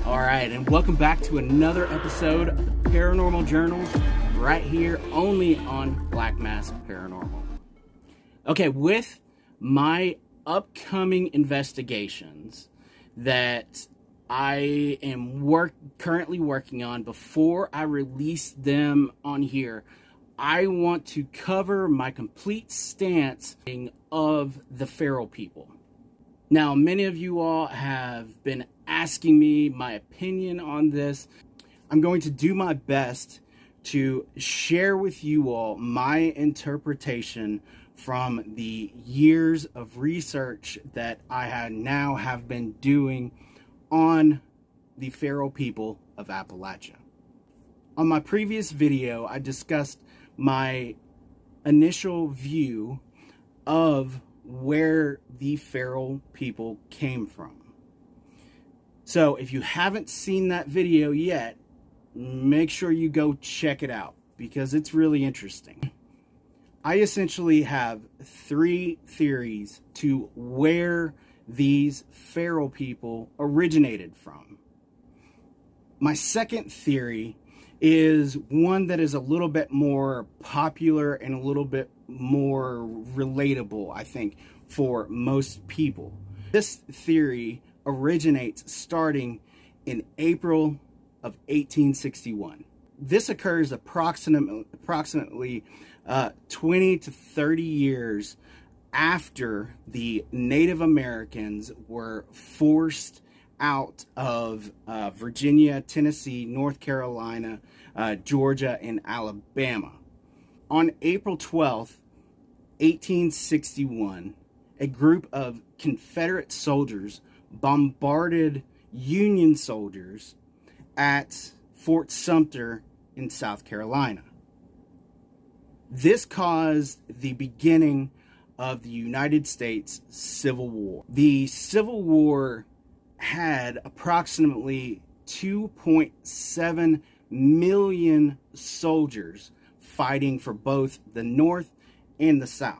All right, and welcome back to another episode of the Paranormal Journals, right here only on Black Mass Paranormal. Okay, with my upcoming investigations that I am currently working on, before I release them on here, I want to cover my complete stance of the feral people. Now, many of you all have been asking me my opinion on this. I'm going to do my best to share with you all my interpretation from the years of research that I have been doing on the Feral People of Appalachia. On my previous video, I discussed my initial view of where the feral people came from. So if you haven't seen that video yet, make sure you go check it out because it's really interesting. I essentially have three theories to where these feral people originated from. My second theory is one that is a little bit more popular and a little bit more relatable, I think, for most people. This theory originates starting in April of 1861. This occurs approximately 20 to 30 years after the Native Americans were forced out of Virginia, Tennessee, North Carolina, Georgia, and Alabama. On April 12th, 1861, a group of Confederate soldiers bombarded Union soldiers at Fort Sumter in South Carolina. This caused the beginning of the United States Civil War. The Civil War had approximately 2.7 million soldiers fighting for both the North and the South.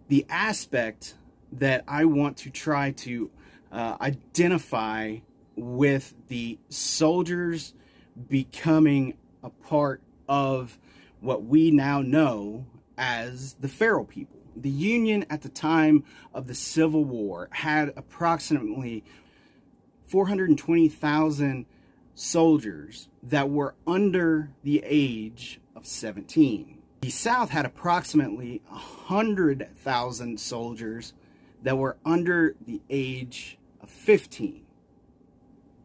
The aspect that I want to try to identify with the soldiers becoming a part of what we now know as the feral people. The Union at the time of the Civil War had approximately 420,000 soldiers that were under the age of 17. The South had approximately 100,000 soldiers that were under the age of 15.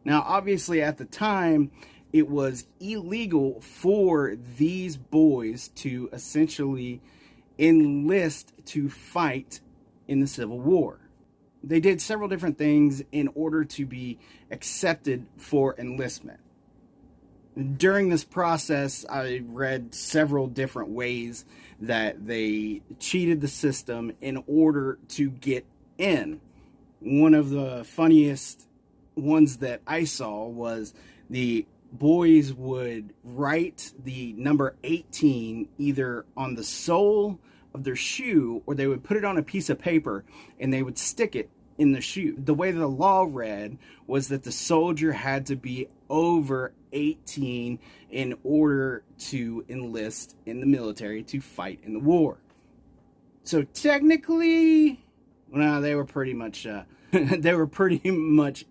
Now, obviously, at the time, it was illegal for these boys to essentially enlist to fight in the Civil War. They did several different things in order to be accepted for enlistment. During this process, I read several different ways that they cheated the system in order to get in. One of the funniest ones that I saw was the boys would write the number 18 either on the sole of their shoe, or they would put it on a piece of paper and they would stick it in the shoe. The way the law read was that the soldier had to be over 18 in order to enlist in the military to fight in the war. So technically, well, they were pretty much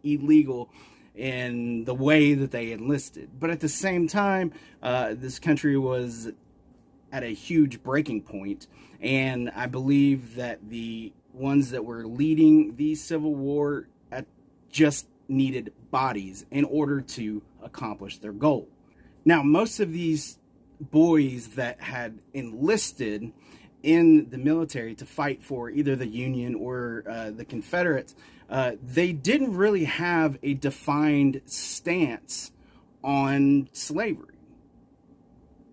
illegal in the way that they enlisted. But at the same time, this country was at a huge breaking point, and I believe that the ones that were leading the Civil War just needed bodies in order to accomplish their goal. Now, most of these boys that had enlisted in the military to fight for either the Union or the Confederates, they didn't really have a defined stance on slavery.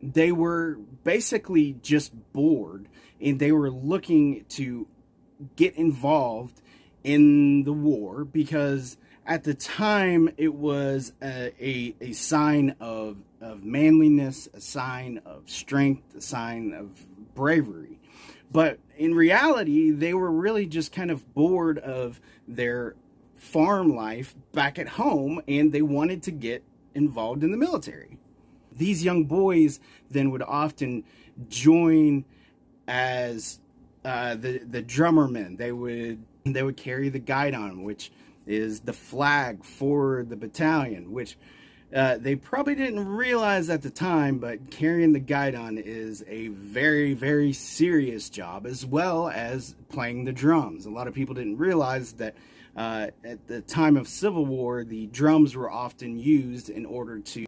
They were basically just bored, and they were looking to get involved in the war because at the time it was a sign of manliness, a sign of strength, a sign of bravery. But in reality, they were really just kind of bored of their farm life back at home, and they wanted to get involved in the military. These young boys then would often join as the drummermen. They would carry the guidon, which is the flag for the battalion, which they probably didn't realize at the time, but carrying the guidon is a very, very serious job, as well as playing the drums. A lot of people didn't realize that at the time of Civil War, the drums were often used in order to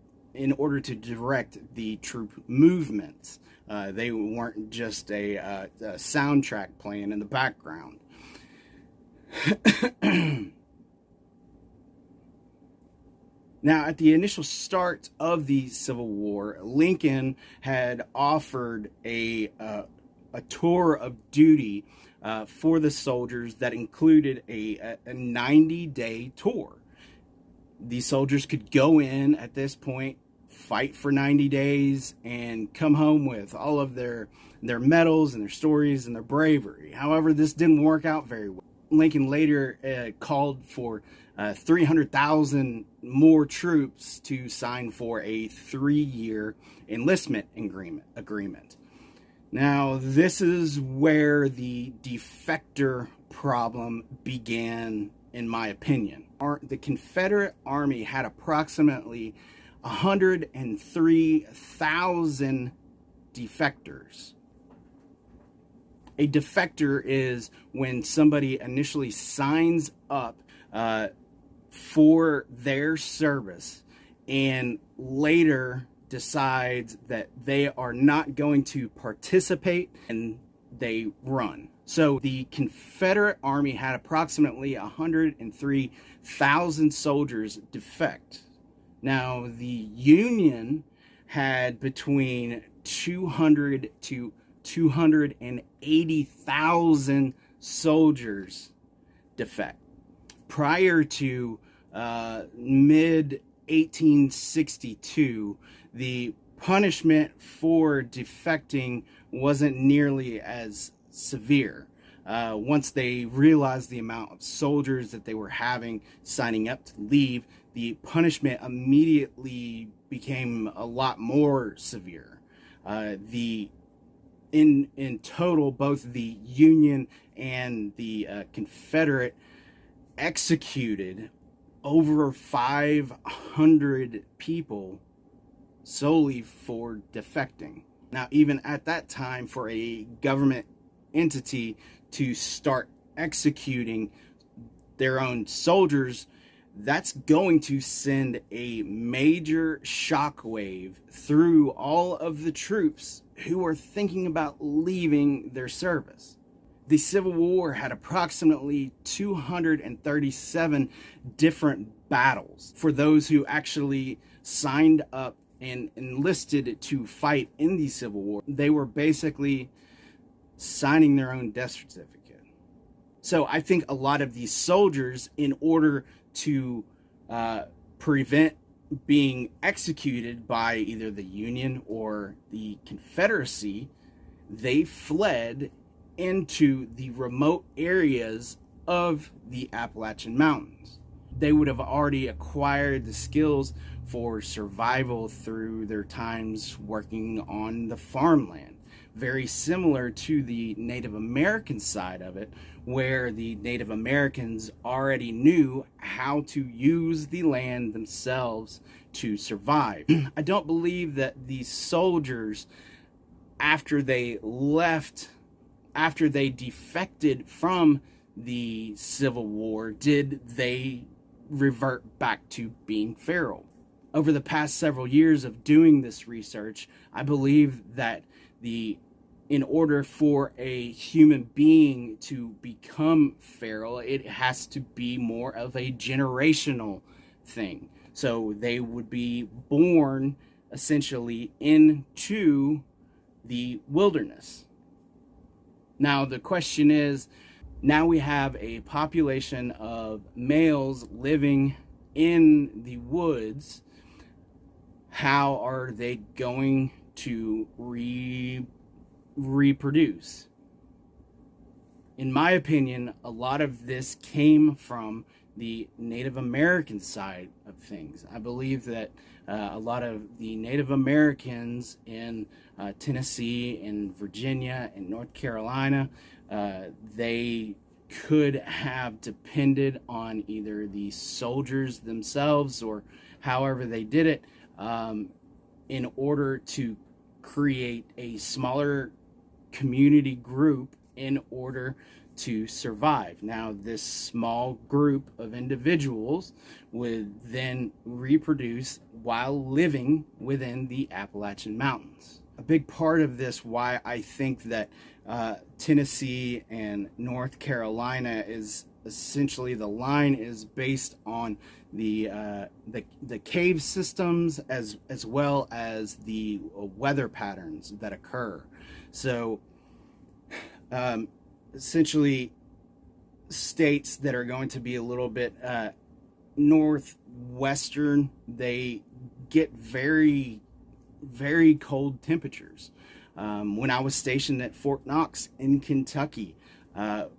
direct the troop movements. They weren't just a soundtrack playing in the background. Now, at the initial start of the Civil War, Lincoln had offered a tour of duty for the soldiers that included a 90-day tour. These soldiers could go in at this point, fight for 90 days, and come home with all of their medals and their stories and their bravery. However, this didn't work out very well. Lincoln later called for 300,000 more troops to sign for a 3-year enlistment agreement. Now, this is where the defector problem began, in my opinion. The Confederate Army had approximately 103,000 defectors. A defector is when somebody initially signs up for their service and later decides that they are not going to participate and they run. So the Confederate Army had approximately 103,000 soldiers defect. Now, the Union had between 200 to 280,000 soldiers defect. Prior to mid-1862, the punishment for defecting wasn't nearly as severe. Once they realized the amount of soldiers that they were having signing up to leave, the punishment immediately became a lot more severe. In total, both the Union and the Confederate executed over 500 people solely for defecting. Now, even at that time, for a government entity to start executing their own soldiers, that's going to send a major shockwave through all of the troops who are thinking about leaving their service. The Civil War had approximately 237 different battles. For those who actually signed up and enlisted to fight in the Civil War, they were basically signing their own death certificate. So I think a lot of these soldiers, in order to prevent being executed by either the Union or the Confederacy, they fled into the remote areas of the Appalachian Mountains. They would have already acquired the skills for survival through their times working on the farmland. Very similar to the Native American side of it, where the Native Americans already knew how to use the land themselves to survive. I don't believe that these soldiers, after they defected from the Civil War, did they revert back to being feral. Over the past several years of doing this research, I believe that in order for a human being to become feral, it has to be more of a generational thing. So they would be born essentially into the wilderness. Now the question is, now we have a population of males living in the woods. How are they going to reproduce? In my opinion, a lot of this came from the Native American side of things. I believe that a lot of the Native Americans in Tennessee and Virginia and North Carolina, they could have depended on either the soldiers themselves or however they did it, in order to create a smaller community group in order to survive. Now, this small group of individuals would then reproduce while living within the Appalachian Mountains. A big part of this, why I think that Tennessee and North Carolina is essentially, the line is based on the cave systems as well as the weather patterns that occur. So essentially, states that are going to be a little bit northwestern, they get very, very cold temperatures. When I was stationed at Fort Knox in Kentucky,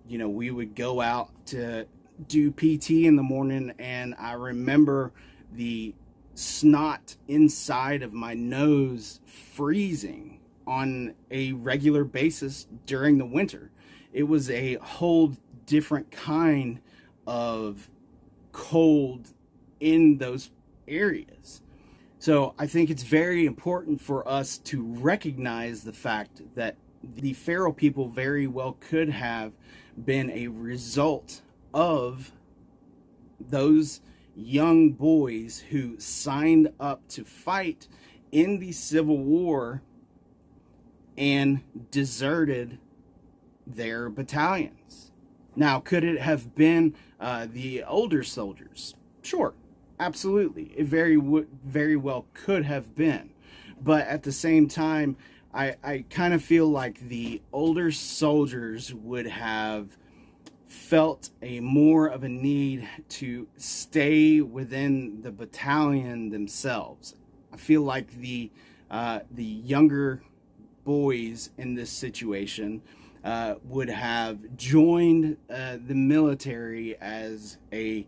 we would go out to do PT in the morning, and I remember the snot inside of my nose freezing on a regular basis during the winter. It was a whole different kind of cold in those areas. So I think it's very important for us to recognize the fact that the feral people very well could have been a result of those young boys who signed up to fight in the Civil War and deserted their battalions. Now, could it have been the older soldiers? Sure, absolutely. It very well could have been. But at the same time, I kind of feel like the older soldiers would have felt a more of a need to stay within the battalion themselves. I feel like the younger boys in this situation would have joined the military as a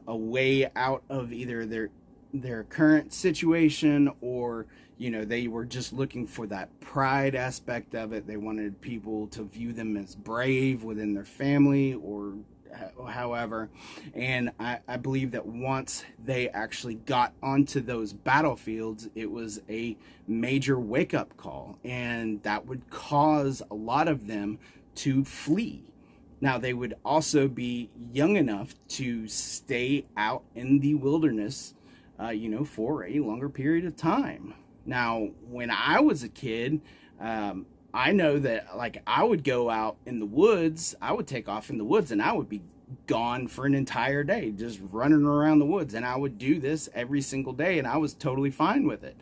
way out of either their current situation, or they were just looking for that pride aspect of it. They wanted people to view them as brave within their family or however. And I believe that once they actually got onto those battlefields, it was a major wake-up call, and that would cause a lot of them to flee. Now, they would also be young enough to stay out in the wilderness for a longer period of time. Now, when I was a kid, I know that, like, I would go out in the woods, I would take off in the woods, and I would be gone for an entire day, just running around the woods. And I would do this every single day, and I was totally fine with it.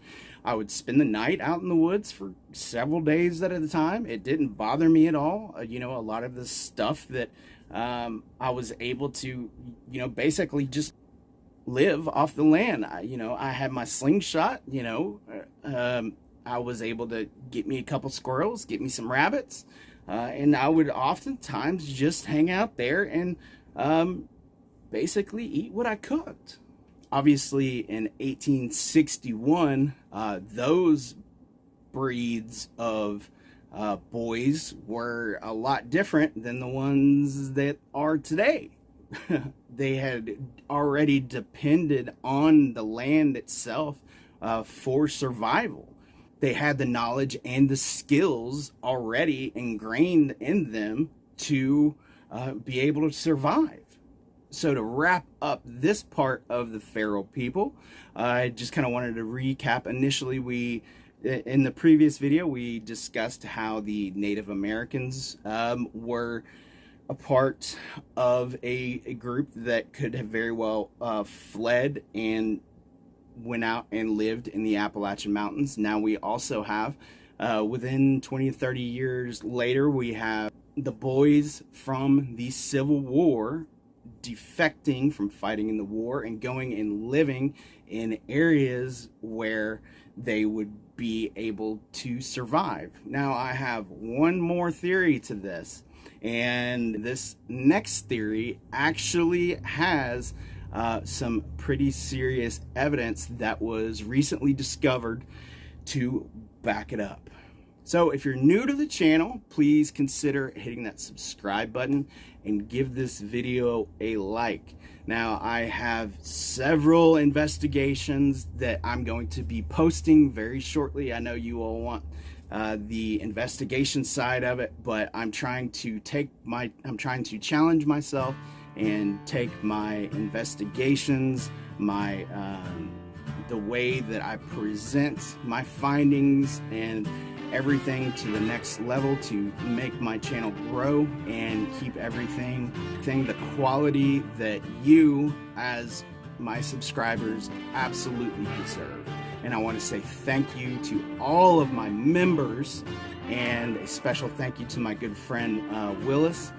I would spend the night out in the woods for several days at a time. It didn't bother me at all. A lot of the stuff that I was able to, basically just live off the land. I had my slingshot, I was able to get me a couple squirrels, get me some rabbits, and I would oftentimes just hang out there and basically eat what I cooked. Obviously, in 1861, those breeds of boys were a lot different than the ones that are today. They had already depended on the land itself for survival. They had the knowledge and the skills already ingrained in them to be able to survive. So to wrap up this part of the feral people, I just kind of wanted to recap. Initially, in the previous video, we discussed how the Native Americans were a part of a group that could have very well fled and went out and lived in the Appalachian Mountains. Now we also have, within 20 to 30 years later, we have the boys from the Civil War defecting from fighting in the war and going and living in areas where they would be able to survive. Now, I have one more theory to this. And this next theory actually has some pretty serious evidence that was recently discovered to back it up. So if you're new to the channel, please consider hitting that subscribe button and give this video a like. Now, I have several investigations that I'm going to be posting very shortly. I know you all want the investigation side of it, but I'm trying to challenge myself and take my investigations, the way that I present my findings and everything to the next level to make my channel grow and keep everything the quality that you as my subscribers absolutely deserve. And I want to say thank you to all of my members, and a special thank you to my good friend Willis,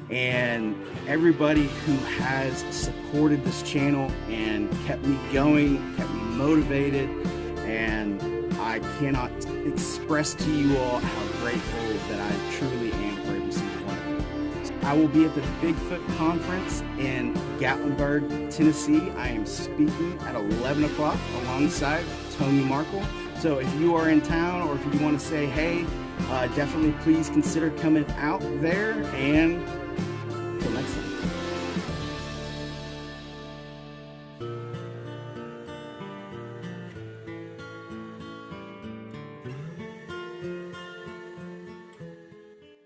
and everybody who has supported this channel and kept me going, kept me motivated. And I cannot express to you all how grateful that I truly am for every single one of you. I will be at the Bigfoot Conference in Gatlinburg, Tennessee. I am speaking at 11 o'clock alongside Tony Markle. So if you are in town, or if you want to say hey, definitely please consider coming out there and